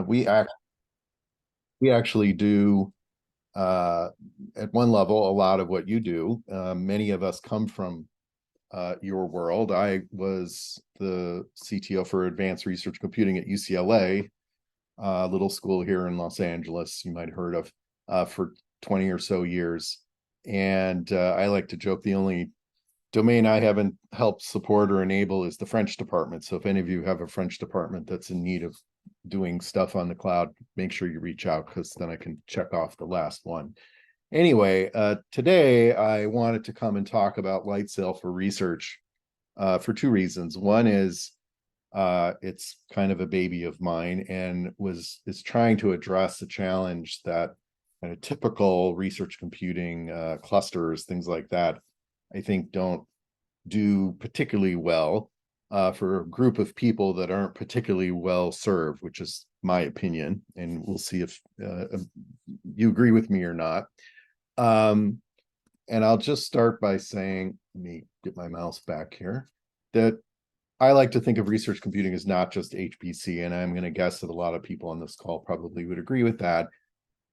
We actually do at one level a lot of what you do. Many of us come from your world. I was the CTO for Advanced Research Computing at UCLA, little school here in Los Angeles, you might have heard of, for 20 or so years. And I like to joke the only domain I haven't helped support or enable is the French department. So if any of you have a French department that's in need of doing stuff on the cloud, make sure you reach out, because then I can check off the last one. Anyway, today I wanted to come and talk about Lightsail for research for two reasons. One is it's kind of a baby of mine and is trying to address the challenge that kind of typical research computing clusters, things like that, I think don't do particularly well for a group of people that aren't particularly well served, which is my opinion. And we'll see if you agree with me or not. And I'll just start by saying, let me get my mouse back here, that I like to think of research computing as not just HPC, and I'm going to guess that a lot of people on this call probably would agree with that.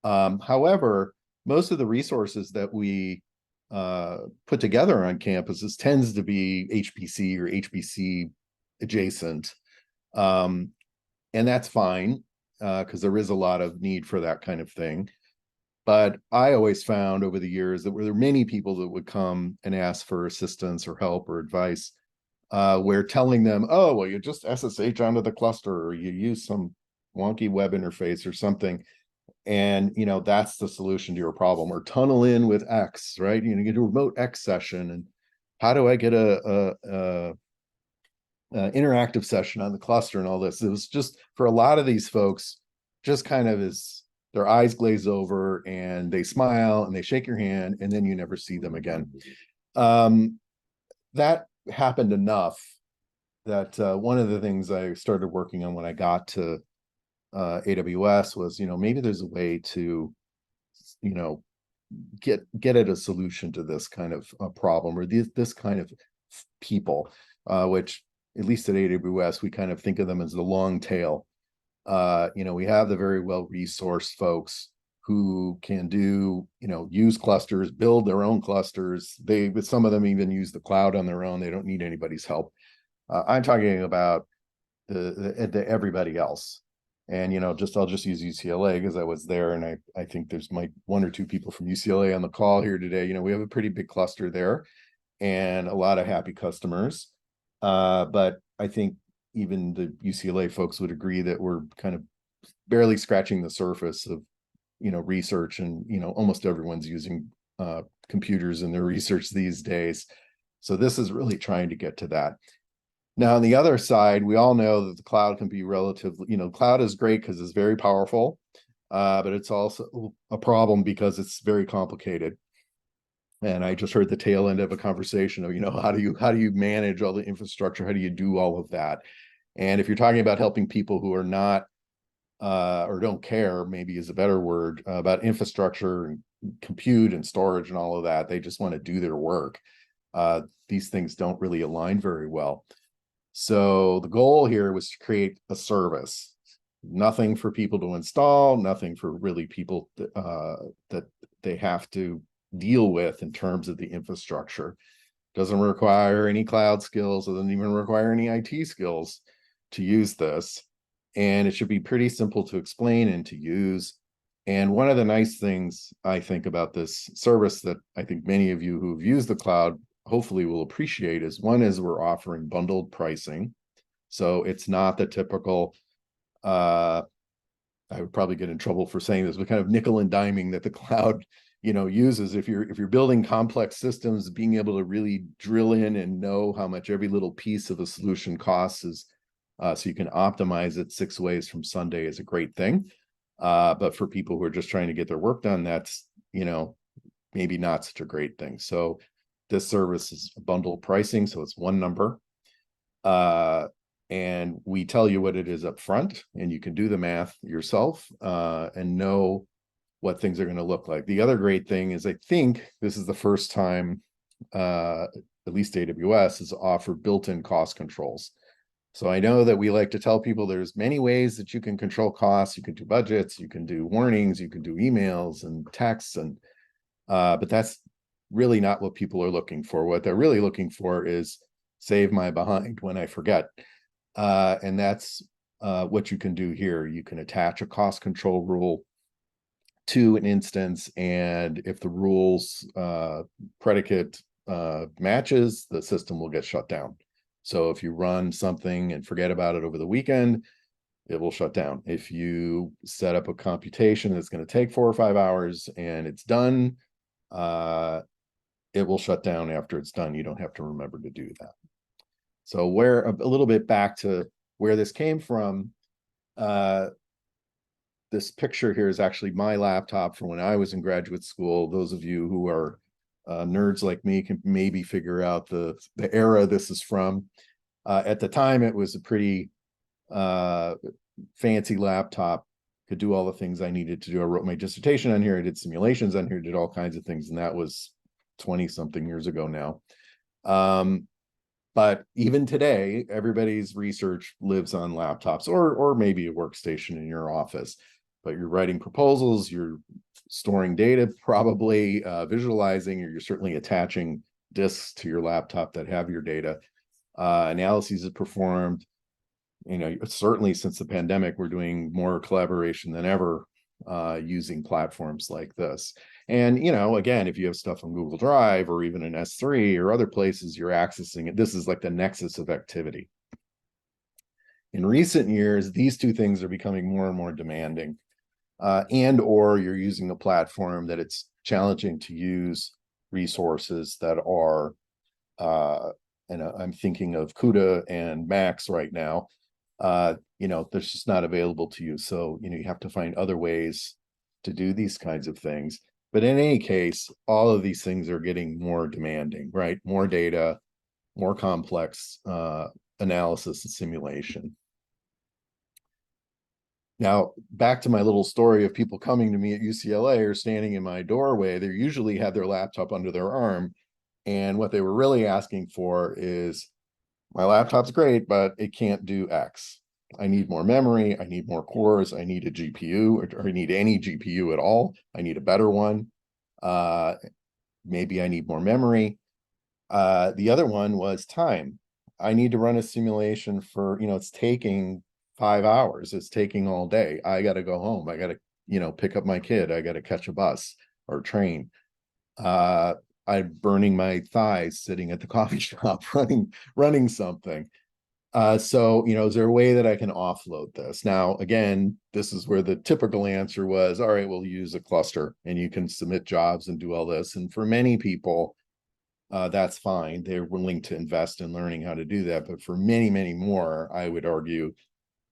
However, most of the resources that we put together on campuses tends to be HPC or HPC adjacent. And that's fine, because there is a lot of need for that kind of thing. But I always found over the years that there were many people that would come and ask for assistance or help or advice, where telling them, oh, well, you just SSH onto the cluster, or you use some wonky web interface or something, and that's the solution to your problem, or tunnel in with X, right? You get a remote X session, and how do I get a interactive session on the cluster and all this? It was just, for a lot of these folks, just kind of is their eyes glaze over and they smile and they shake your hand, and then you never see them again. That happened enough that one of the things I started working on when I got to AWS was, maybe there's a way to, get at a solution to this kind of problem, or this kind of people, which at least at AWS, we kind of think of them as the long tail. We have the very well-resourced folks who can do, use clusters, build their own clusters. With some of them even use the cloud on their own. They don't need anybody's help. I'm talking about the everybody else. And, I'll just use UCLA because I was there, and I think there's one or two people from UCLA on the call here today. We have a pretty big cluster there and a lot of happy customers. But I think even the UCLA folks would agree that we're kind of barely scratching the surface of, research, and, almost everyone's using computers in their research these days. So this is really trying to get to that. Now, on the other side, we all know that the cloud can be relatively, cloud is great because it's very powerful, but it's also a problem because it's very complicated. And I just heard the tail end of a conversation of, how do you manage all the infrastructure? How do you do all of that? And if you're talking about helping people who are not or don't care, maybe is a better word, about infrastructure and compute and storage and all of that, they just want to do their work. These things don't really align very well. So the goal here was to create a service, nothing for people to install, nothing for really people that they have to deal with in terms of the infrastructure. Doesn't require any cloud skills, doesn't even require any IT skills to use this. And it should be pretty simple to explain and to use. And one of the nice things I think about this service that I think many of you who've used the cloud hopefully will appreciate is, one is we're offering bundled pricing. So it's not the typical, I would probably get in trouble for saying this, but kind of nickel and diming that the cloud, uses. If you're building complex systems, being able to really drill in and know how much every little piece of a solution costs is, so you can optimize it 6 ways from Sunday, is a great thing. But for people who are just trying to get their work done, that's, maybe not such a great thing. So this service is bundled pricing, so it's one number. And we tell you what it is up front, and you can do the math yourself and know what things are going to look like. The other great thing is, I think this is the first time, at least AWS has offered built-in cost controls. So I know that we like to tell people there's many ways that you can control costs. You can do budgets, you can do warnings, you can do emails and texts, and but that's really not what people are looking for. What they're really looking for is save my behind when I forget. And that's what you can do here. You can attach a cost control rule to an instance, and if the rules predicate matches, the system will get shut down. So if you run something and forget about it over the weekend, it will shut down. If you set up a computation that's going to take 4 or 5 hours and it's done, it will shut down after it's done. You don't have to remember to do that. So where a little bit back to where this came from, this picture here is actually my laptop from when I was in graduate school. Those of you who are nerds like me can maybe figure out the era this is from. At the time, it was a pretty fancy laptop, could do all the things I needed to do. I wrote my dissertation on here, I did simulations on here, did all kinds of things, and that was 20 something years ago now. But even today, everybody's research lives on laptops, or maybe a workstation in your office. But you're writing proposals, you're storing data, probably visualizing, or you're certainly attaching disks to your laptop that have your data. Analyses are performed. You know, certainly since the pandemic, we're doing more collaboration than ever using platforms like this. And, you know, again, if you have stuff on Google Drive or even an S3 or other places, you're accessing it. This is like the nexus of activity. In recent years, these two things are becoming more and more demanding. Or you're using a platform that it's challenging to use resources that are, and I'm thinking of CUDA and Max right now, you know, that's just not available to you. So, you know, you have to find other ways to do these kinds of things. But in any case, all of these things are getting more demanding, right? More data, more complex analysis and simulation. Now, back to my little story of people coming to me at UCLA or standing in my doorway, they usually have their laptop under their arm. And what they were really asking for is, my laptop's great, but it can't do X. I need more memory. I need more cores. I need a GPU, or I need any GPU at all. I need a better one. Maybe I need more memory. The other one was time. I need to run a simulation for, you know, it's taking 5 hours. It's taking all day. I got to go home. I got to, you know, pick up my kid. I got to catch a bus or train. I'm burning my thighs sitting at the coffee shop running something. So, you know, is there a way that I can offload this? Now, again, this is where the typical answer was, all right, we'll use a cluster and you can submit jobs and do all this. And for many people, that's fine. They're willing to invest in learning how to do that. But for many, many more, I would argue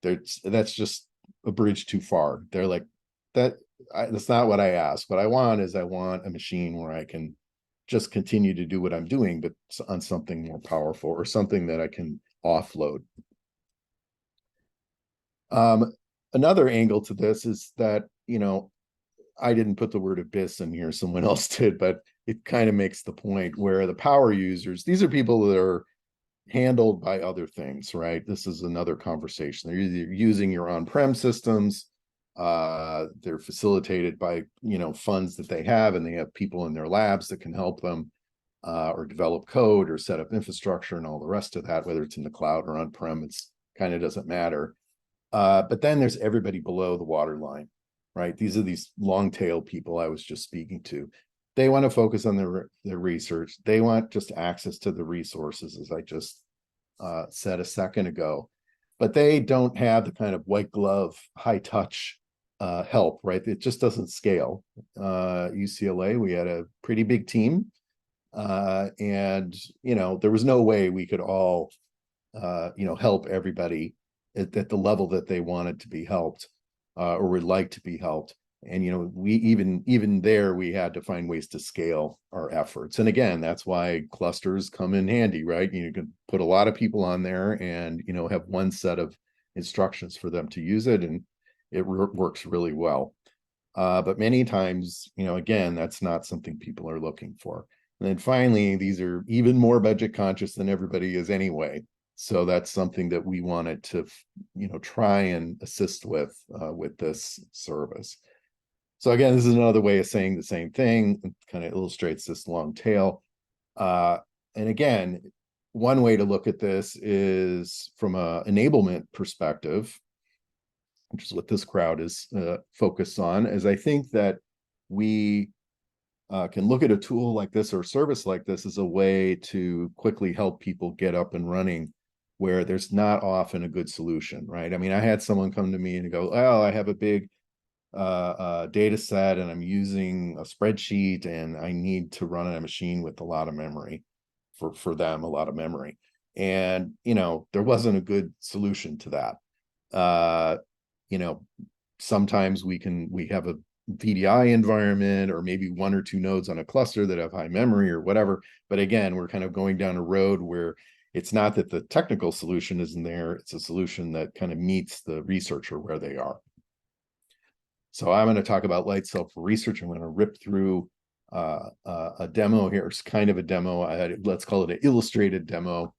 that's just a bridge too far. They're like, that's not what I asked. What I want is I want a machine where I can just continue to do what I'm doing, but on something more powerful or something that I can offload. Another angle to this is that, you know, I didn't put the word abyss in here, someone else did, but it kind of makes the point where the power users, these are people that are handled by other things, right? This is another conversation. They're either using your on-prem systems, they're facilitated by, you know, funds that they have, and they have people in their labs that can help them or develop code or set up infrastructure and all the rest of that, whether it's in the cloud or on-prem, it's kind of doesn't matter. But then there's everybody below the waterline, right? These are these long tail people I was just speaking to. They want to focus on their research. They want just access to the resources, as I just said a second ago. But they don't have the kind of white glove, high touch help, right? It just doesn't scale. UCLA, we had a pretty big team. And, you know, there was no way we could all, you know, help everybody at the level that they wanted to be helped or would like to be helped. And, you know, we even there, we had to find ways to scale our efforts. And again, that's why clusters come in handy, right? You can put a lot of people on there and, you know, have one set of instructions for them to use it, and it works really well. But many times, you know, again, that's not something people are looking for. And then finally, these are even more budget conscious than everybody is anyway. So that's something that we wanted to, try and assist with this service. So again, this is another way of saying the same thing. It kind of illustrates this long tail. And again, one way to look at this is from an enablement perspective, which is what this crowd is focused on, is I think that we can look at a tool like this or a service like this as a way to quickly help people get up and running where there's not often a good solution, right? I mean, I had someone come to me and go, oh, I have a big data set and I'm using a spreadsheet and I need to run on a machine with a lot of memory for them, a lot of memory. And, there wasn't a good solution to that. Sometimes we have a VDI environment or maybe one or two nodes on a cluster that have high memory or whatever. But again, we're kind of going down a road where it's not that the technical solution isn't there. It's a solution that kind of meets the researcher where they are. So I'm going to talk about Lightsail for research. I'm going to rip through a demo here. It's kind of a demo. Let's call it an illustrated demo.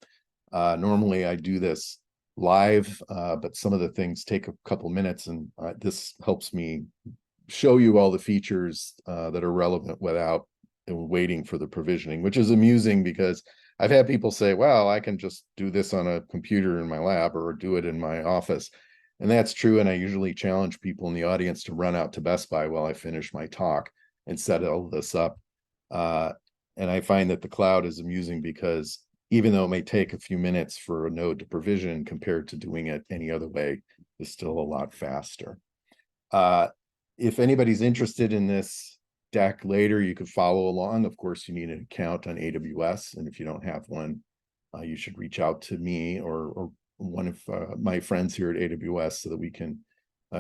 Normally I do this live, but some of the things take a couple minutes, and this helps me show you all the features that are relevant without waiting for the provisioning, which is amusing because I've had people say, well, I can just do this on a computer in my lab or do it in my office. And that's true. And I usually challenge people in the audience to run out to Best Buy while I finish my talk and set all this up. And I find that the cloud is amusing because even though it may take a few minutes for a node to provision compared to doing it any other way, it's still a lot faster. If anybody's interested in this deck later, you could follow along. Of course, you need an account on AWS. And if you don't have one, you should reach out to me or one of my friends here at AWS so that we can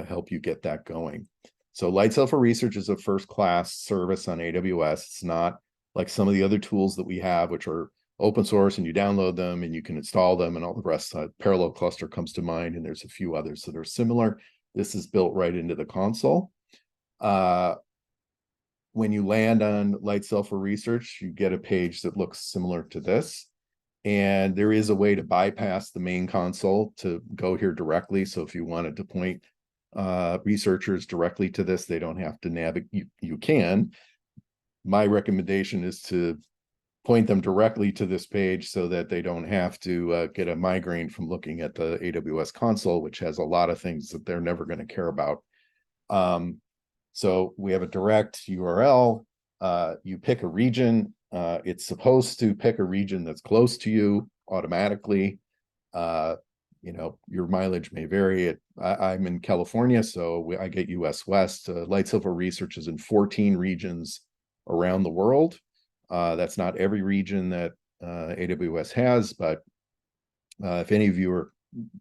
help you get that going. So Lightsail for Research is a first-class service on AWS. It's not like some of the other tools that we have, which are open source and you download them and you can install them and all the rest. Parallel Cluster comes to mind, and there's a few others that are similar. This is built right into the console. When you land on Lightsail for Research, you get a page that looks similar to this. And there is a way to bypass the main console to go here directly. So if you wanted to point researchers directly to this, they don't have to navigate. You can. My recommendation is to point them directly to this page so that they don't have to get a migraine from looking at the AWS console, which has a lot of things that they're never going to care about. So we have a direct URL. You pick a region. It's supposed to pick a region that's close to you automatically. Your mileage may vary. I'm in California, so I get US West. Lightsail for Research is in 14 regions around the world. That's not every region that AWS has, but if any of you are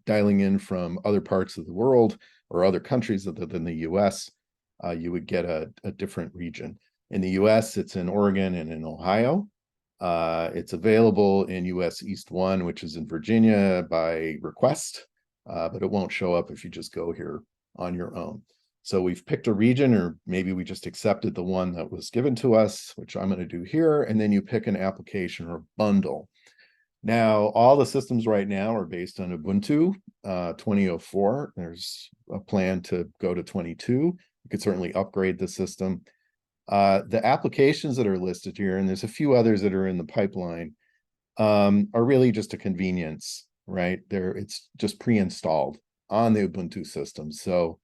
dialing in from other parts of the world or other countries other than the US, you would get a different region. In the US, it's in Oregon and in Ohio. It's available in US East 1, which is in Virginia by request, but it won't show up if you just go here on your own. So we've picked a region, or maybe we just accepted the one that was given to us, which I'm going to do here, and then you pick an application or bundle. Now, all the systems right now are based on Ubuntu 2004. There's a plan to go to 22. You could certainly upgrade the system. The applications that are listed here, and there's a few others that are in the pipeline, are really just a convenience, right? It's just pre-installed on the Ubuntu system. So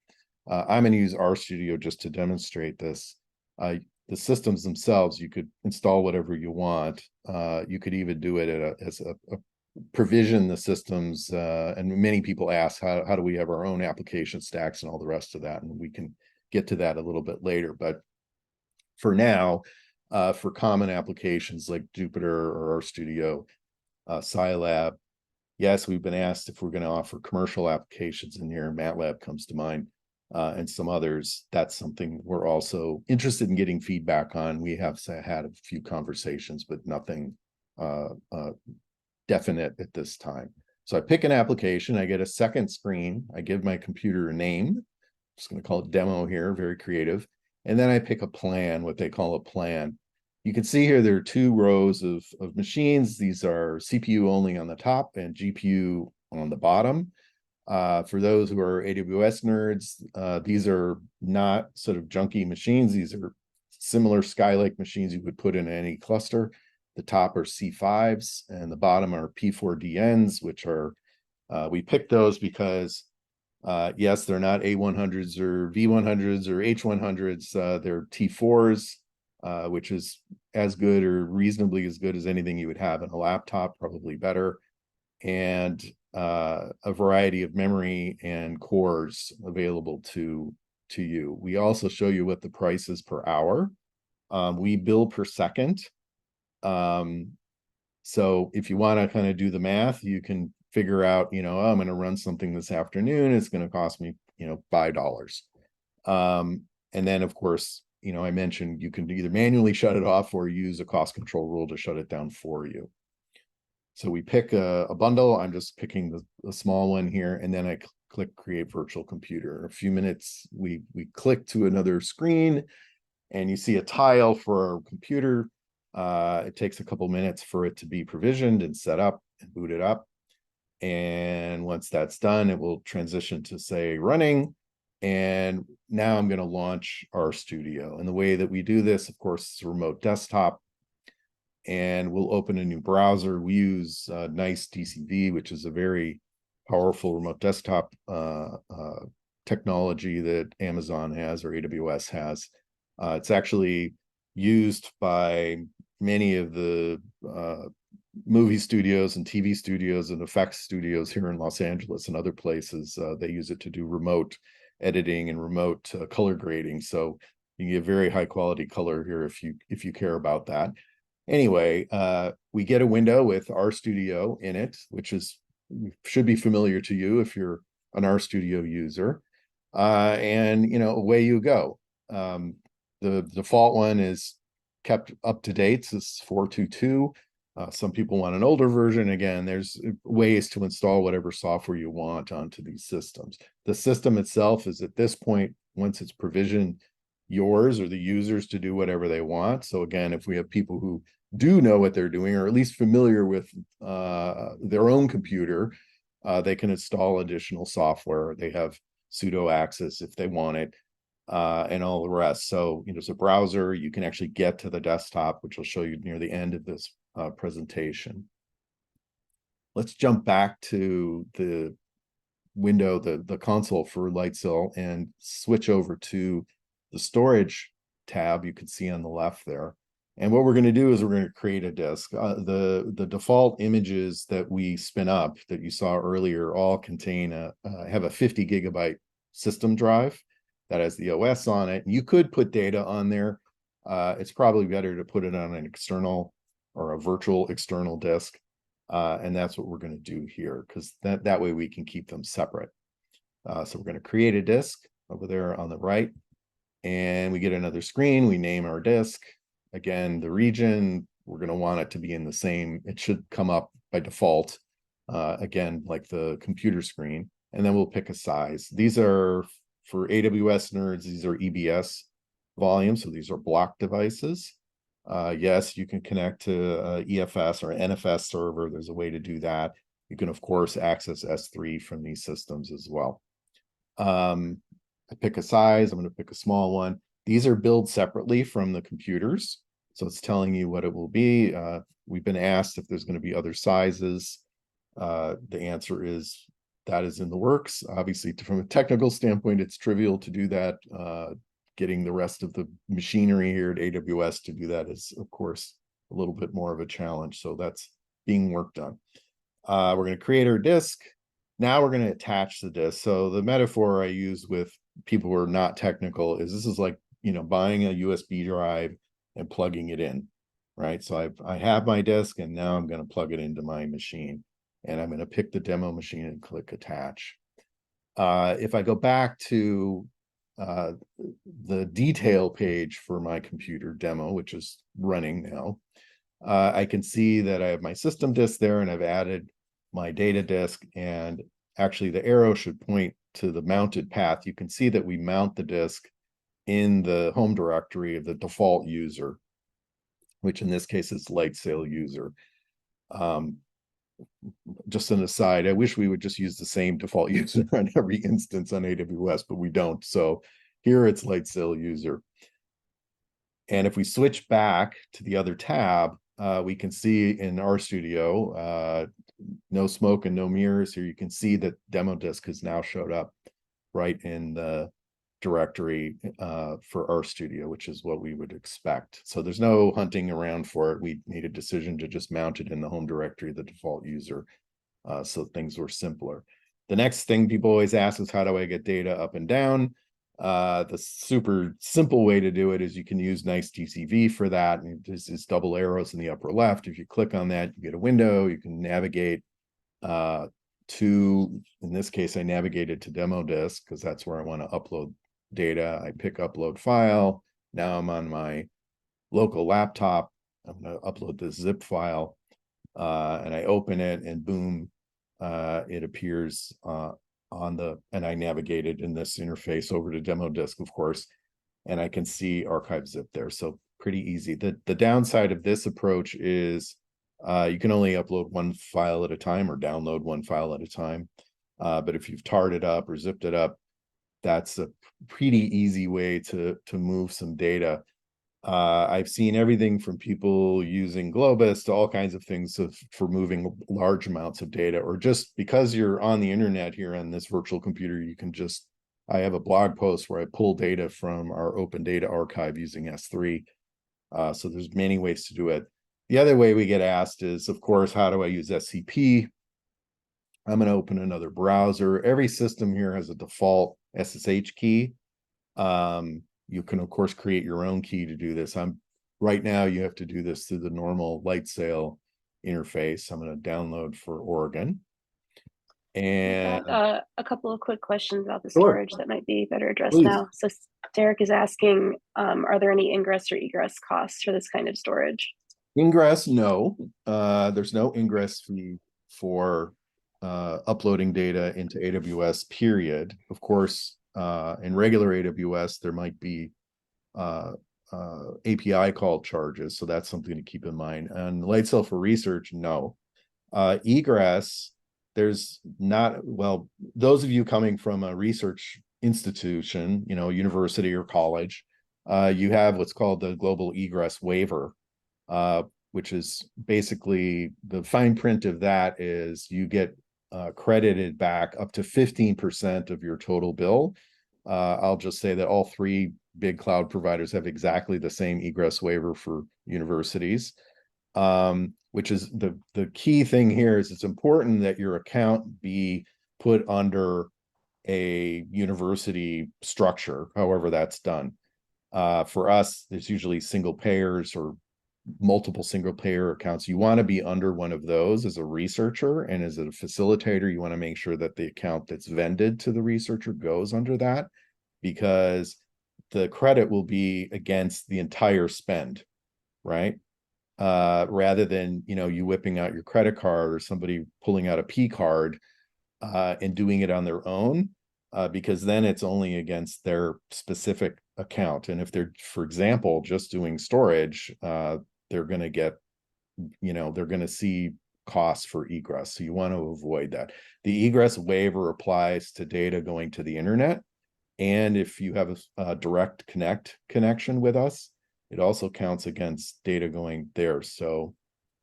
I'm going to use RStudio just to demonstrate this. The systems themselves, you could install whatever you want. You could even do it as a provision the systems. And many people ask, how do we have our own application stacks and all the rest of that? And we can get to that a little bit later. But for now, for common applications like Jupyter or RStudio, Scilab, yes, we've been asked if we're going to offer commercial applications in here. MATLAB comes to mind, and some others. That's something we're also interested in getting feedback on. We have had a few conversations, but nothing definite at this time. So I pick an application, I get a second screen, I give my computer a name. I'm just going to call it demo here, very creative. And then I pick a plan, what they call a plan. You can see here there are two rows of machines. These are CPU only on the top and GPU on the bottom. For those who are AWS nerds, these are not sort of junky machines. These are similar Skylake machines you would put in any cluster. The top are C5s and the bottom are P4DNs, which are, we picked those because yes, they're not A100s or V100s or H100s. They're T4s, which is as good or reasonably as good as anything you would have in a laptop, probably better. And a variety of memory and cores available to you. We also show you what the price is per hour. We bill per second. So if you want to kind of do the math, you can figure out, you know, oh, I'm going to run something this afternoon. It's going to cost me, you know, $5. And then, of course, you know, I mentioned you can either manually shut it off or use a cost control rule to shut it down for you. So we pick a bundle. I'm just picking the small one here, and then I click create virtual computer. A few minutes, we click to another screen, and you see a tile for our computer. It takes a couple minutes for it to be provisioned and set up and booted up. And once that's done, it will transition to say running. And now I'm going to launch RStudio. And the way that we do this, of course, is a remote desktop. And we'll open a new browser. We use Nice DCV, which is a very powerful remote desktop technology that Amazon has or AWS has. It's actually used by many of the movie studios and TV studios and effects studios here in Los Angeles and other places. They use it to do remote editing and remote color grading. So you can get very high quality color here if you care about that. Anyway, we get a window with RStudio in it, which should be familiar to you if you're an RStudio user. And you know, away you go. The default one is kept up to date. So it's 4.2.2. Some people want an older version. Again, there's ways to install whatever software you want onto these systems. The system itself is at this point, once it's provisioned, yours or the users to do whatever they want. So again, if we have people who do know what they're doing, or at least familiar with their own computer, they can install additional software. They have sudo access if they want it, and all the rest. So, you know, it's a browser. You can actually get to the desktop, which I'll show you near the end of this presentation. Let's jump back to the window, the console for Lightsail, and switch over to the storage tab you can see on the left there. And what we're going to do is we're going to create a disk. The default images that we spin up that you saw earlier all contain have a 50 gigabyte system drive that has the OS on it. You could put data on there. It's probably better to put it on an external or a virtual external disk. And that's what we're going to do here, because that way we can keep them separate. So we're going to create a disk over there on the right, and we get another screen. We name our disk. Again, the region, we're going to want it to be in the same, it should come up by default, again, like the computer screen, and then we'll pick a size. These are, for AWS nerds, these are EBS volumes, so these are block devices. Yes, you can connect to EFS or NFS server. There's a way to do that. You can, of course, access S3 from these systems as well. I pick a size. I'm going to pick a small one. These are billed separately from the computers, so it's telling you what it will be. We've been asked if there's going to be other sizes. The answer is that is in the works. Obviously, from a technical standpoint, it's trivial to do that. Getting the rest of the machinery here at AWS to do that is, of course, a little bit more of a challenge. So that's being worked on. We're going to create our disk. Now we're going to attach the disk. So the metaphor I use with people who are not technical is this is like, you know, buying a USB drive and plugging it in, right? So I have my disk, and now I'm going to plug it into my machine, and I'm going to pick the demo machine and click attach. If I go back to the detail page for my computer demo, which is running now, I can see that I have my system disk there, and I've added my data disk, and actually the arrow should point to the mounted path. You can see that we mount the disk in the home directory of the default user. which in this case is Lightsail user. Just an aside, I wish we would just use the same default user on every instance on AWS, but we don't. So here it's Lightsail user. And if we switch back to the other tab, we can see in RStudio, no smoke and no mirrors. Here you can see that demo disk has now showed up right in the directory for RStudio, which is what we would expect. So there's no hunting around for it. We made a decision to just mount it in the home directory, the default user. So things were simpler. The next thing people always ask is, how do I get data up and down? The super simple way to do it is you can use nice TCV for that. And this is double arrows in the upper left. If you click on that, you get a window. You can navigate to, in this case, I navigated to demo disk because that's where I want to upload data. I pick upload file. Now I'm on my local laptop. I'm going to upload this zip file and I open it, and boom, it appears on the, and I navigated in this interface over to demo disk, of course, and I can see archive zip there. So pretty easy. The downside of this approach is you can only upload one file at a time or download one file at a time. But if you've tarred it up or zipped it up, that's a pretty easy way to move some data. I've seen everything from people using Globus to all kinds of things for moving large amounts of data, or just because you're on the internet here on this virtual computer, you can just, I have a blog post where I pull data from our open data archive using S3. So there's many ways to do it. The other way we get asked is, of course, how do I use SCP? I'm going to open another browser. Every system here has a default SSH key. You can, of course, create your own key to do this. Right now, you have to do this through the normal Lightsail interface. I'm going to download for Oregon. And a couple of quick questions about the sure, storage that might be better addressed please. now. So Derek is asking, are there any ingress or egress costs for this kind of storage? Ingress, no. There's no ingress fee for uploading data into AWS, period. Of course, in regular AWS, there might be API call charges, so that's something to keep in mind. And Lightsail for research, no. Egress, there's not, well, those of you coming from a research institution, you know, university or college, you have what's called the global egress waiver, which is basically the fine print of that is you get credited back up to 15% of your total bill. I'll just say that all three big cloud providers have exactly the same egress waiver for universities, which is the key thing here is it's important that your account be put under a university structure, however that's done. For us, there's usually single payers or multiple single payer accounts. You want to be under one of those as a researcher, and as a facilitator, you want to make sure that the account that's vended to the researcher goes under that, because the credit will be against the entire spend, right? Rather than, you know, you whipping out your credit card or somebody pulling out a P card and doing it on their own, because then it's only against their specific account. And if they're, for example, just doing storage, they're going to get, you know, they're going to see costs for egress. So you want to avoid that. The egress waiver applies to data going to the internet. And if you have a direct connection with us, it also counts against data going there. So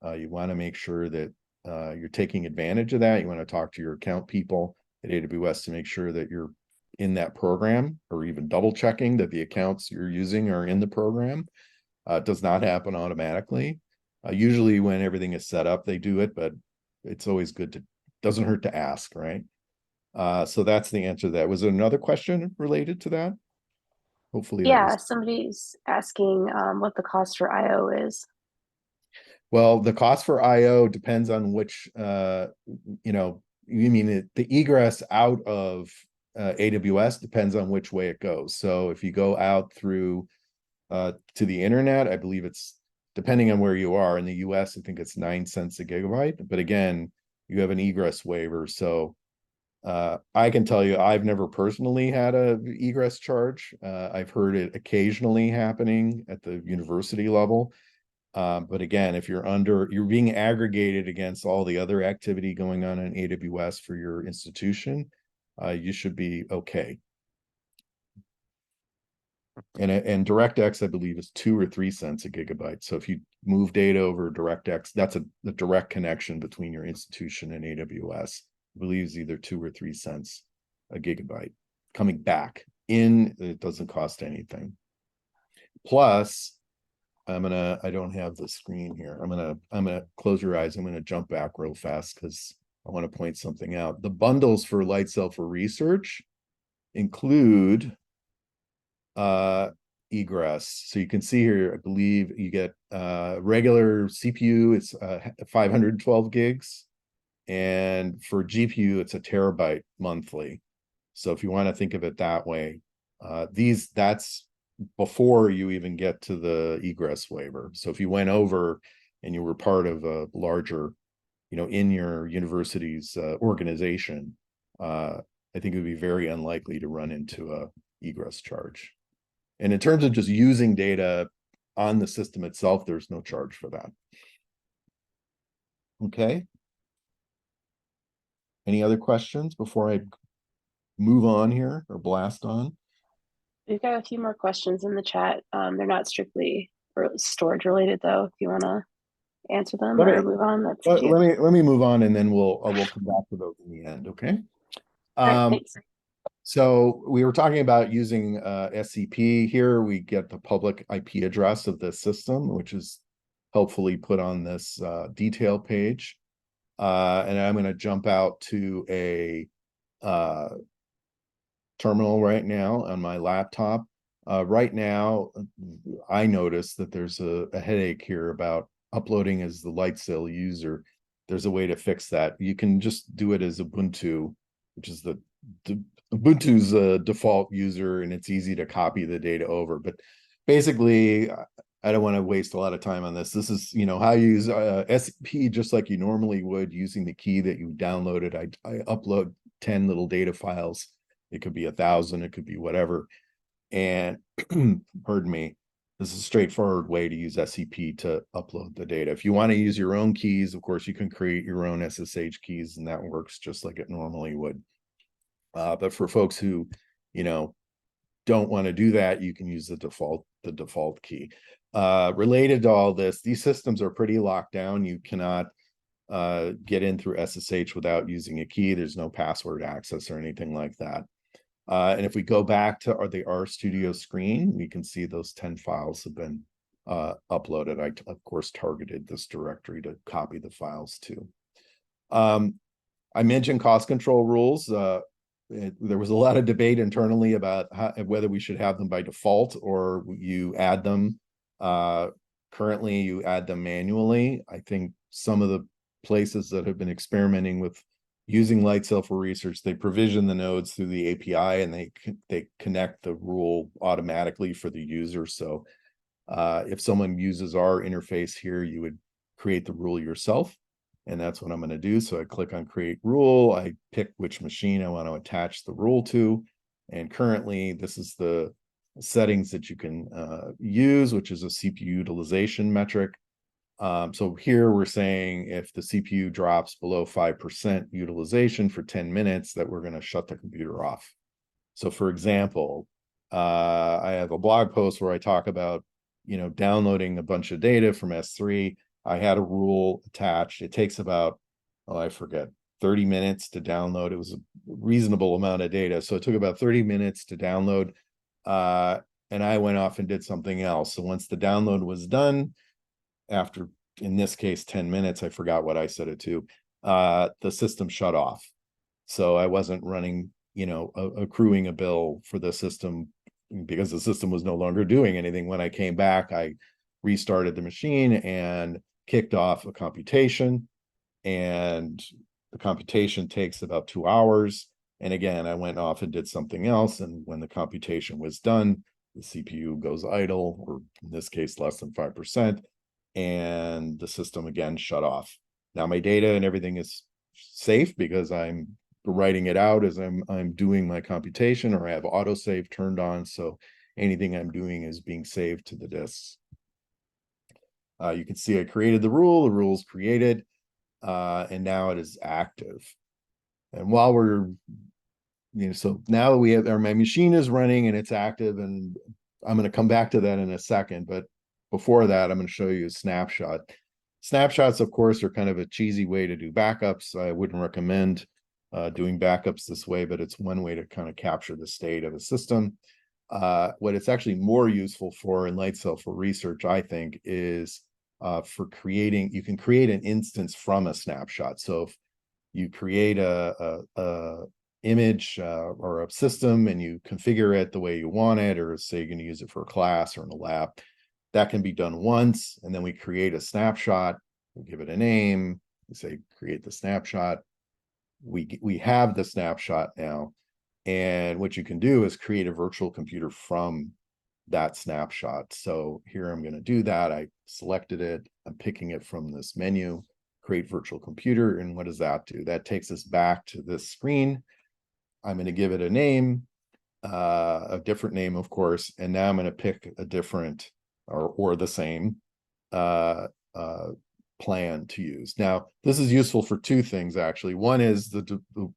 you want to make sure that you're taking advantage of that. You want to talk to your account people at AWS to make sure that you're in that program, or even double checking that the accounts you're using are in the program. It does not happen automatically. Usually when everything is set up, they do it, but it's always good to, doesn't hurt to ask, right? So that's the answer to that. Was there another question related to that? Hopefully that was. Somebody's asking what the cost for IO is. Well, the cost for IO depends on which, you know, you mean the egress out of AWS depends on which way it goes. So if you go out through to the internet, I believe it's, depending on where you are in the US, I think it's 9 cents a gigabyte. But again, you have an egress waiver. So I can tell you, I've never personally had a egress charge. I've heard it occasionally happening at the university level. But again, if you're being aggregated against all the other activity going on in AWS for your institution, you should be okay. And DirectX, I believe, is 2 or 3 cents a gigabyte. So if you move data over DirectX, that's a direct connection between your institution and AWS. I believe it's either 2 or 3 cents a gigabyte coming back in. It doesn't cost anything. Plus, I don't have the screen here. I'm gonna close your eyes. I'm gonna jump back real fast because I want to point something out. The bundles for Lightsail for research include egress. So you can see here, I believe you get regular CPU, it's 512 gigs. And for GPU, it's a terabyte monthly. So if you want to think of it that way, that's before you even get to the egress waiver. So if you went over and you were part of a larger, in your university's organization, I think it would be very unlikely to run into a egress charge. And in terms of just using data on the system itself, there's no charge for that. Okay. Any other questions before I move on here or blast on? We've got a few more questions in the chat. They're not strictly storage related, though. If you want to answer them or move on, that's up to you. Let me move on, and then we'll come back to those in the end. Okay. All right, thanks. So we were talking about using SCP here. We get the public IP address of the system, which is helpfully put on this detail page. And I'm going to jump out to a terminal right now on my laptop. Right now, I noticed that there's a headache here about uploading as the Lightsail user. There's a way to fix that. You can just do it as Ubuntu, which is Ubuntu's default user, and it's easy to copy the data over. But basically, I don't want to waste a lot of time on this. This is, how you use SCP just like you normally would using the key that you downloaded. I upload 10 little data files. It could be 1,000, it could be whatever. And pardon me, this is a straightforward way to use SCP to upload the data. If you want to use your own keys, of course, you can create your own SSH keys, and that works just like it normally would. But for folks who, don't want to do that, you can use the default key. Related to all this, these systems are pretty locked down. You cannot get in through SSH without using a key. There's no password access or anything like that. And if we go back to the RStudio screen, we can see those 10 files have been uploaded. I, of course, targeted this directory to copy the files to. I mentioned cost control rules. There was a lot of debate internally about whether we should have them by default or you add them. Currently, you add them manually. I think some of the places that have been experimenting with using Lightsail for research, they provision the nodes through the API, and they connect the rule automatically for the user. So if someone uses our interface here, you would create the rule yourself. And that's what I'm going to do. So I click on create rule. I pick which machine I want to attach the rule to. And currently, this is the settings that you can use, which is a CPU utilization metric. So here we're saying if the CPU drops below 5% utilization for 10 minutes, that we're going to shut the computer off. So for example, I have a blog post where I talk about, downloading a bunch of data from S3. I had a rule attached. It takes about, I forget, 30 minutes to download. It was a reasonable amount of data. So it took about 30 minutes to download. And I went off and did something else. So once the download was done, after, in this case, 10 minutes, I forgot what I set it to, the system shut off. So I wasn't running, accruing a bill for the system because the system was no longer doing anything. When I came back, I restarted the machine and kicked off a computation, and the computation takes about 2 hours. And again, I went off and did something else. And when the computation was done, the CPU goes idle, or in this case, less than 5%. And the system again shut off. Now my data and everything is safe because I'm writing it out as I'm doing my computation, or I have autosave turned on. So anything I'm doing is being saved to the disks. You can see I created the rule is created, and now it is active. And while we're, so now we have my machine is running and it's active, and I'm going to come back to that in a second. But before that, I'm going to show you a snapshot. Snapshots, of course, are kind of a cheesy way to do backups. I wouldn't recommend doing backups this way, but it's one way to kind of capture the state of a system. What it's actually more useful for in Lightsail for research, I think, is for creating, you can create an instance from a snapshot. So if you create a image or a system and you configure it the way you want it, or say you're going to use it for a class or in a lab, that can be done once. And then we create a snapshot, we give it a name, we say create the snapshot. We have the snapshot now. And what you can do is create a virtual computer from that snapshot. So here I'm going to do that. I selected it. I'm picking it from this menu, create virtual computer. And what does that do? That takes us back to this screen. I'm going to give it a name, a different name, of course. And now I'm going to pick a different or the same plan to use. Now, this is useful for two things, actually. One is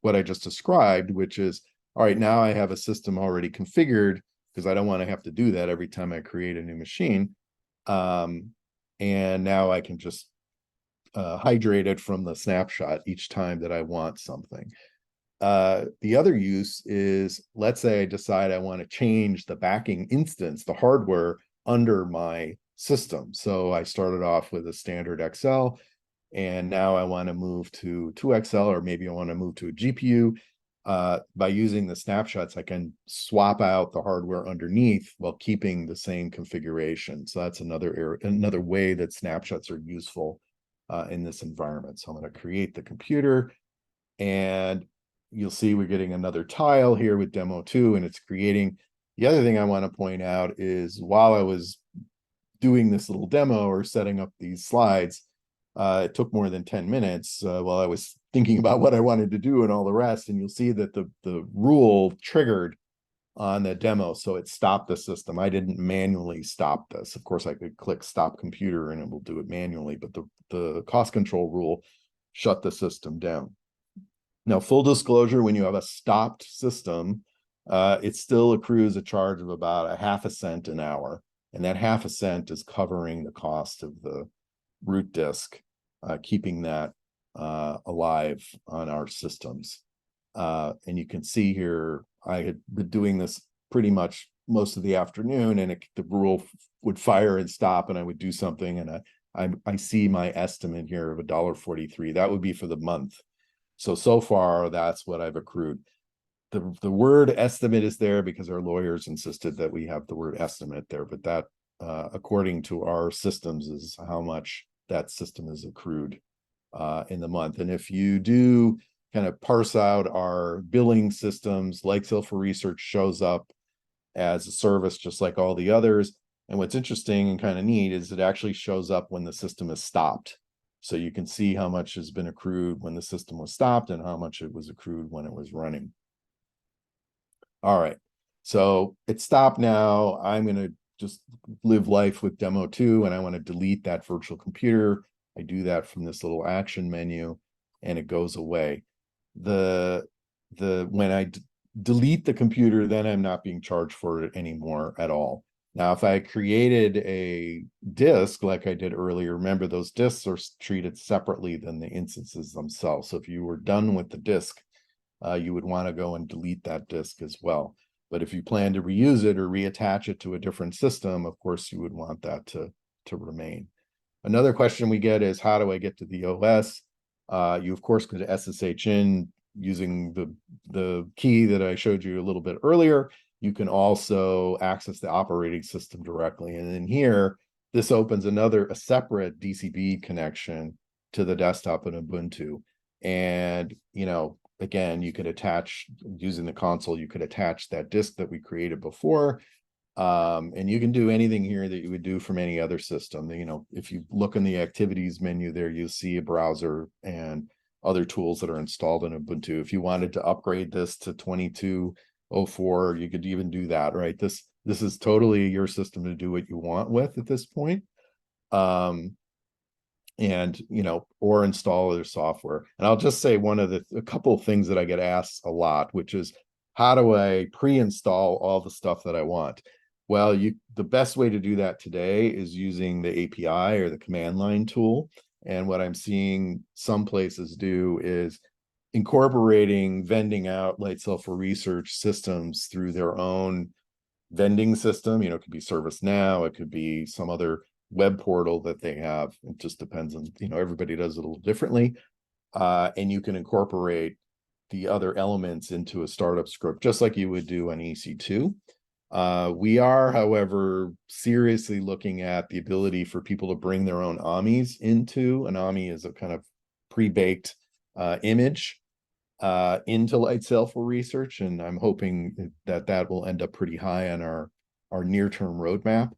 what I just described, which is, all right, now I have a system already configured, because I don't want to have to do that every time I create a new machine. And now I can just hydrate it from the snapshot each time that I want something. The other use is, let's say I decide I want to change the backing instance, the hardware under my system. So I started off with a standard XL, and now I want to move to 2XL, or maybe I want to move to a GPU. By using the snapshots, I can swap out the hardware underneath while keeping the same configuration. So that's another way that snapshots are useful in this environment. So I'm going to create the computer, and you'll see we're getting another tile here with demo 2, and it's creating. The other thing I want to point out is, while I was doing this little demo or setting up these slides, it took more than 10 minutes while I was thinking about what I wanted to do and all the rest. And you'll see that the rule triggered on the demo, so it stopped the system. I didn't manually stop this. Of course, I could click stop computer and it will do it manually, but the cost control rule shut the system down. Now, full disclosure, when you have a stopped system, it still accrues a charge of about 0.5 cents an hour. And that 0.5 cents is covering the cost of the root disk, keeping that alive on our systems. And you can see here, I had been doing this pretty much most of the afternoon, and the rule would fire and stop, and I would do something, and I see my estimate here of $1.43. That would be for the month. So far, that's what I've accrued. The word estimate is there because our lawyers insisted that we have the word estimate there, but that, according to our systems, is how much that system is accrued in the month. And if you do kind of parse out our billing systems, Lightsail for Research shows up as a service just like all the others. And what's interesting and kind of neat is it actually shows up when the system is stopped. So you can see how much has been accrued when the system was stopped and how much it was accrued when it was running. All right, so it's stopped now. I'm going to just live life with demo 2, and I want to delete that virtual computer. I do that from this little action menu, and it goes away. When I delete the computer, then I'm not being charged for it anymore at all. Now, if I created a disk like I did earlier, remember those disks are treated separately than the instances themselves. So if you were done with the disk, you would want to go and delete that disk as well. But if you plan to reuse it or reattach it to a different system, of course, you would want that to remain. Another question we get is, how do I get to the OS? You, of course, could SSH in using the key that I showed you a little bit earlier. You can also access the operating system directly. And in here, this opens a separate DCB connection to the desktop in Ubuntu. And, again, you could attach, using the console, you could attach that disk that we created before. And you can do anything here that you would do from any other system. If you look in the activities menu there, you'll see a browser and other tools that are installed in Ubuntu. If you wanted to upgrade this to 2204, you could even do that, right? This is totally your system to do what you want with at this point. And or install their software. And I'll just say a couple of things that I get asked a lot, which is, how do I pre-install all the stuff that I want? Well, the best way to do that today is using the API or the command line tool. And what I'm seeing some places do is incorporating vending out Lightsail for Research systems through their own vending system. It could be ServiceNow, it could be some other web portal that they have. It just depends on, everybody does it a little differently. And you can incorporate the other elements into a startup script, just like you would do on EC2. We are, however, seriously looking at the ability for people to bring their own AMIs into. An AMI is a kind of pre-baked image into Lightsail for Research, and I'm hoping that will end up pretty high on our near-term roadmap.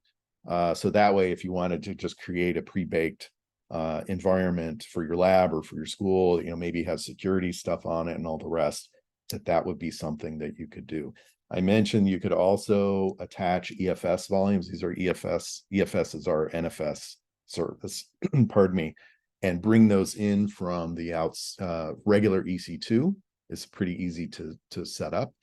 So that way, if you wanted to just create a pre-baked environment for your lab or for your school, maybe have security stuff on it and all the rest, that would be something that you could do. I mentioned you could also attach EFS volumes. These are EFS. EFS is our NFS service, pardon me, and bring those in from the regular EC2. It's pretty easy to set up.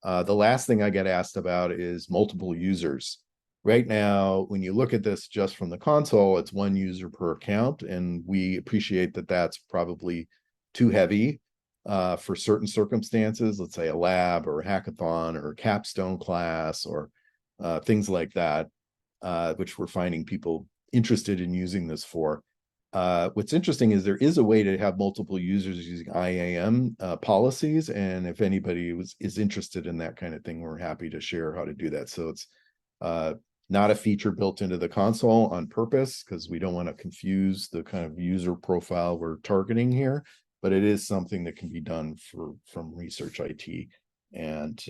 The last thing I get asked about is multiple users. Right now, when you look at this just from the console, it's one user per account, and we appreciate that that's probably too heavy for certain circumstances. Let's say a lab or a hackathon or a capstone class or things like that, which we're finding people interested in using this for. What's interesting is there is a way to have multiple users using IAM policies, and if anybody is interested in that kind of thing, we're happy to share how to do that. So it's not a feature built into the console on purpose, because we don't want to confuse the kind of user profile we're targeting here, but it is something that can be done from research IT and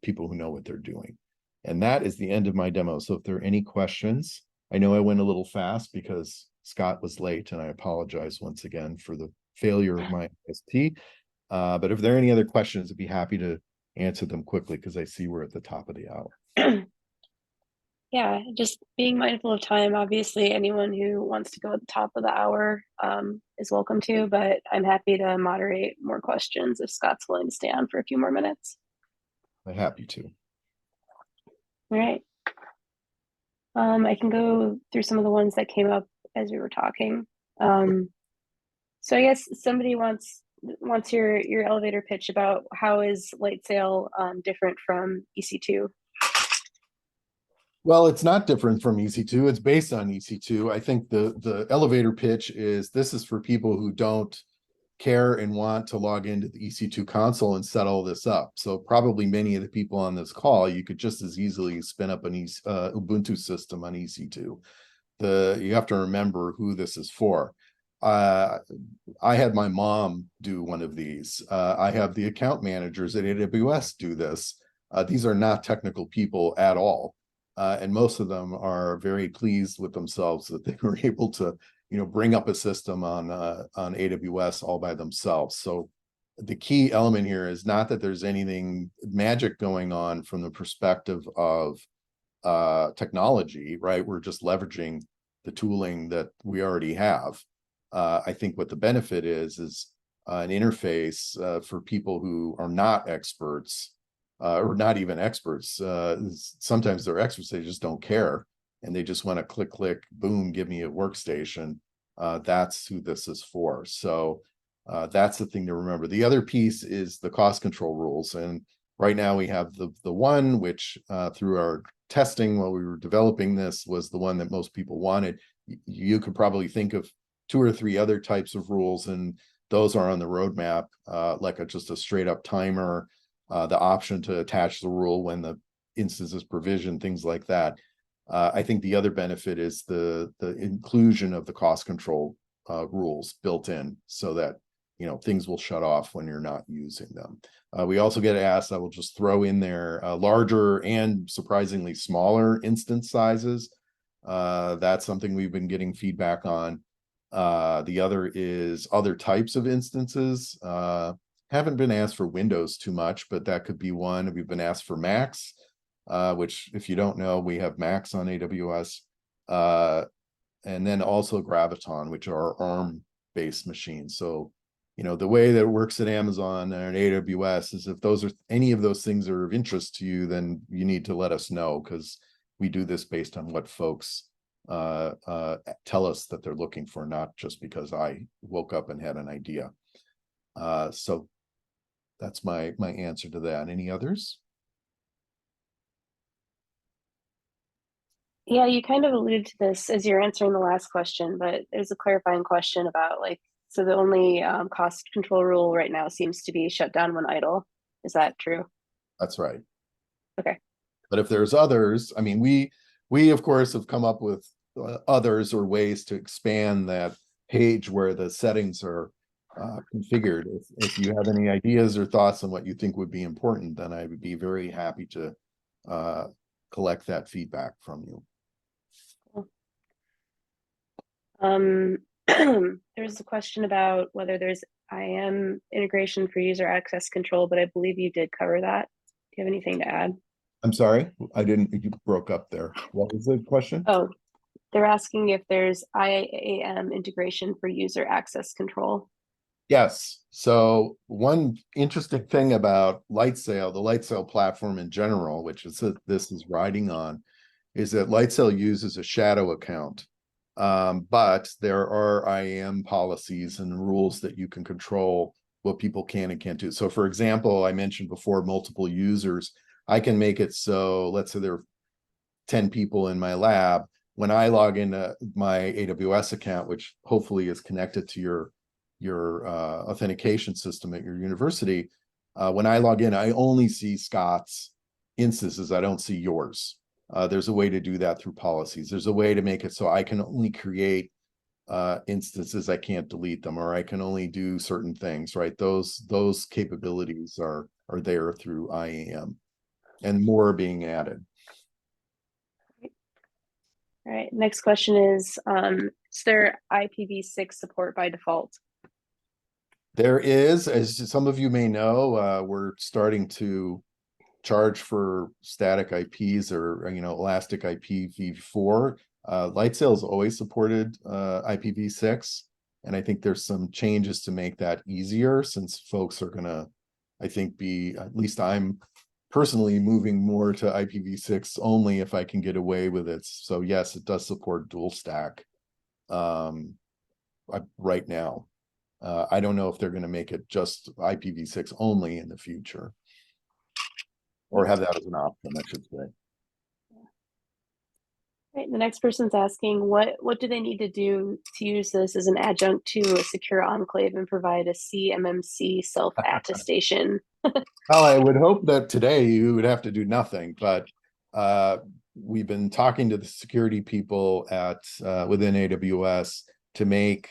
people who know what they're doing. And that is the end of my demo. So if there are any questions, I know I went a little fast because Scott was late, and I apologize once again for the failure of my ST. But if there are any other questions, I'd be happy to answer them quickly, because I see we're at the top of the hour. Yeah, just being mindful of time. Obviously, anyone who wants to go at the top of the hour is welcome to, but I'm happy to moderate more questions if Scott's willing to stay on for a few more minutes. I'm happy to. All right. I can go through some of the ones that came up as we were talking. So I guess somebody wants your elevator pitch about how is Lightsail different from EC2? Well, it's not different from EC2. It's based on EC2. I think the elevator pitch is, this is for people who don't care and want to log into the EC2 console and set all this up. So probably many of the people on this call, you could just as easily spin up an Ubuntu system on EC2. You have to remember who this is for. I had my mom do one of these. I have the account managers at AWS do this. These are not technical people at all. And most of them are very pleased with themselves that they were able to, bring up a system on AWS all by themselves. So the key element here is not that there's anything magic going on from the perspective of technology, right? We're just leveraging the tooling that we already have. I think what the benefit is an interface for people who are not experts. Or not even experts. Sometimes they're experts, they just don't care. And they just want to click, boom, give me a workstation. That's who this is for. So that's the thing to remember. The other piece is the cost control rules. And right now we have the one which through our testing while we were developing this was the one that most people wanted. You could probably think of 2 or 3 other types of rules, and those are on the roadmap, like just a straight up timer, the option to attach the rule when the instance is provisioned, things like that. I think the other benefit is the inclusion of the cost control rules built in, so that things will shut off when you're not using them. We also get asked, I will just throw in there larger and surprisingly smaller instance sizes. That's something we've been getting feedback on. The other is other types of instances. Haven't been asked for Windows too much, but that could be one. We've been asked for Macs, which if you don't know, we have Macs on AWS. and then also Graviton, which are ARM-based machines. So, you know, the way that it works at Amazon and AWS is if those are any of those things are of interest to you, then you need to let us know, because we do this based on what folks tell us that they're looking for, not just because I woke up and had an idea. So that's my answer to that. Any others? Yeah, you kind of alluded to this as you're answering the last question, but there's a clarifying question about like, so the only cost control rule right now seems to be shut down when idle. Is that true? That's right. Okay. But if there's others, I mean, we of course have come up with others or ways to expand that page where the settings are configured. If you have any ideas or thoughts on what you think would be important, then I would be very happy to collect that feedback from you. There's a question about whether there's IAM integration for user access control, but I believe you did cover that. Do you have anything to add? I'm sorry, I didn't, you broke up there. What was the question? Oh, they're asking if there's IAM integration for user access control. Yes. So one interesting thing about Lightsail, the Lightsail platform in general, which is this is riding on, is that Lightsail uses a shadow account. But there are IAM policies and rules that you can control what people can and can't do. So for example, I mentioned before multiple users. I can make it so, let's say there are 10 people in my lab. When I log into my AWS account, which hopefully is connected to your authentication system at your university, when I log in, I only see Scott's instances. I don't see yours. There's a way to do that through policies. There's a way to make it so I can only create instances. I can't delete them, or I can only do certain things, right? Those capabilities are there through IAM, and more are being added. All right, next question is there IPv6 support by default? There is, as some of you may know, we're starting to charge for static IPs or, you know, elastic IPv4. Lightsail has always supported IPv6, and I think there's some changes to make that easier, since folks are gonna, I think, at least I'm personally moving more to IPv6 only if I can get away with it. So yes, it does support dual stack right now. I don't know if they're going to make it just IPv6 only in the future, or have that as an option, I should say. Right, the next person's asking, what do they need to do to use this as an adjunct to a secure enclave and provide a CMMC self-attestation? Well, I would hope that today you would have to do nothing, but we've been talking to the security people at within AWS to make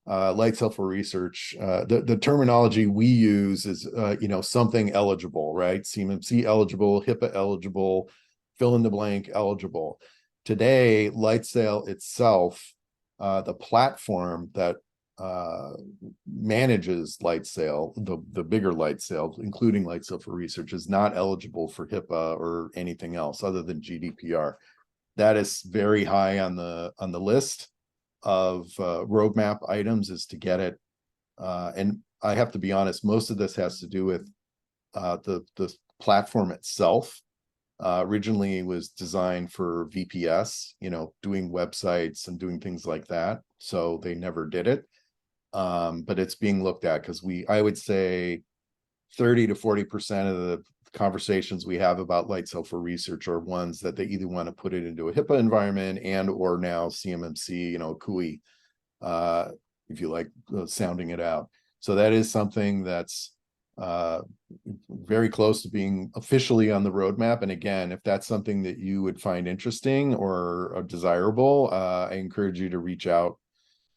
Lightsail for research. The terminology we use is you know, something eligible, right? CMMC eligible, HIPAA eligible, fill in the blank eligible. Today, Lightsail itself, the platform that manages Lightsail, the bigger Lightsail, including Lightsail for research, is not eligible for HIPAA or anything else other than GDPR. That is very high on the list of roadmap items, is to get it. And I have to be honest, most of this has to do with the platform itself. Originally was designed for VPS, you know, doing websites and doing things like that. So they never did it. But it's being looked at, because I would say 30 to 40% of the conversations we have about Lightsail for research are ones that they either want to put it into a HIPAA environment and or now CMMC, you know, CUI, if you like sounding it out. So that is something that's very close to being officially on the roadmap. And again, if that's something that you would find interesting or desirable, I encourage you to reach out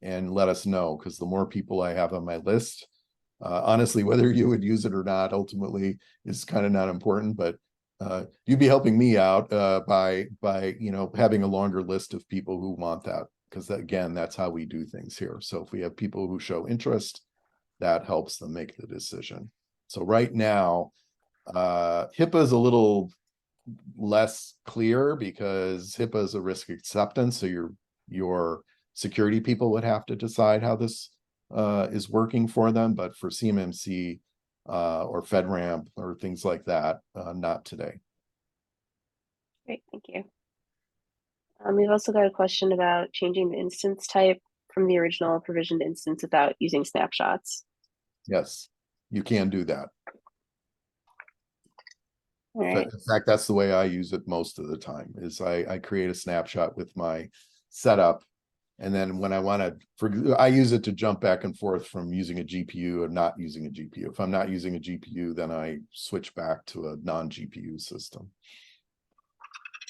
and let us know, because the more people I have on my list, honestly, whether you would use it or not ultimately is kind of not important, but you'd be helping me out by you know, having a longer list of people who want that, because again, that's how we do things here. So if we have people who show interest, that helps them make the decision. So right now, HIPAA is a little less clear, because HIPAA is a risk acceptance. So your security people would have to decide how this is working for them, but for CMMC or FedRAMP or things like that, not today. Great, thank you. We've also got a question about changing the instance type from the original provisioned instance without using snapshots. Yes, you can do that. All right. In fact, that's the way I use it most of the time, is I create a snapshot with my setup. And then when I want to, I use it to jump back and forth from using a GPU and not using a GPU. If I'm not using a GPU, then I switch back to a non-GPU system.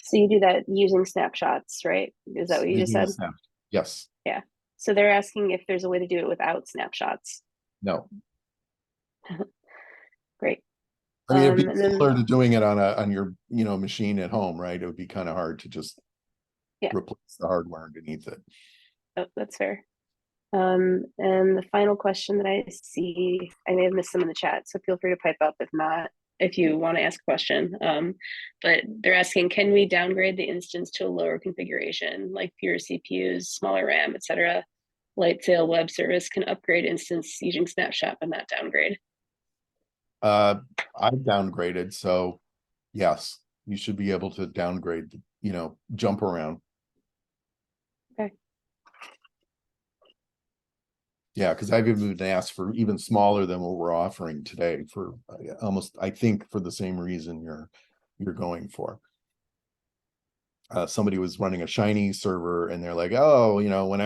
So you do that using snapshots, right? Is that what you just said? Yes. Yeah. So they're asking if there's a way to do it without snapshots. No. Great. I mean, it'd be similar to doing it on your machine at home, right? It would be kind of hard to just replace the hardware underneath it. Oh, that's fair. And the final question that I see, I may have missed some in the chat, so feel free to pipe up if not, if you want to ask a question. But they're asking, can we downgrade the instance to a lower configuration, like fewer CPUs, smaller RAM, etc.? Lightsail web service can upgrade instance using snapshot, but not downgrade. I've downgraded, so yes, you should be able to downgrade, jump around. Okay. Yeah, because I've even been asked for even smaller than what we're offering today for almost, I think, for the same reason you're going for. Somebody was running a Shiny server and they're like, oh, when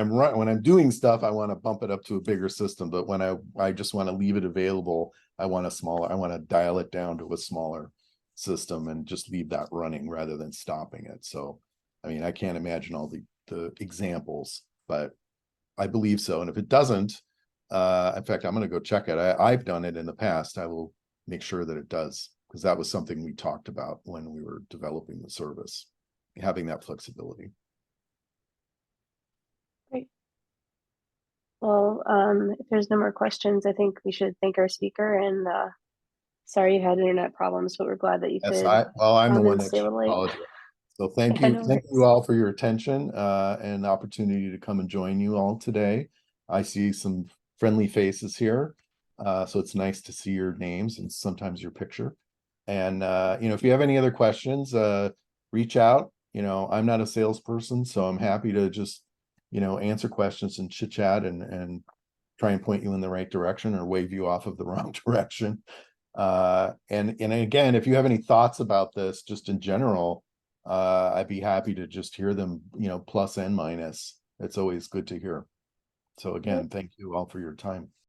I'm doing stuff, I want to bump it up to a bigger system, but when I just want to leave it available, I want to dial it down to a smaller system and just leave that running rather than stopping it. So, I mean, I can't imagine all the examples, but I believe so. And if it doesn't, in fact, I'm going to go check it. I've done it in the past. I will make sure that it does, because that was something we talked about when we were developing the service, having that flexibility. Great. Well, if there's no more questions, I think we should thank our speaker, and sorry you had internet problems, but we're glad that you could. I'm the one that should apologize. So thank you. Thank you all for your attention and the opportunity to come and join you all today. I see some friendly faces here. So it's nice to see your names and sometimes your picture. And, if you have any other questions, reach out. I'm not a salesperson, so I'm happy to just, answer questions and chit chat and try and point you in the right direction or wave you off of the wrong direction. And again, if you have any thoughts about this, just in general, I'd be happy to just hear them, plus and minus. It's always good to hear. So again, thank you all for your time.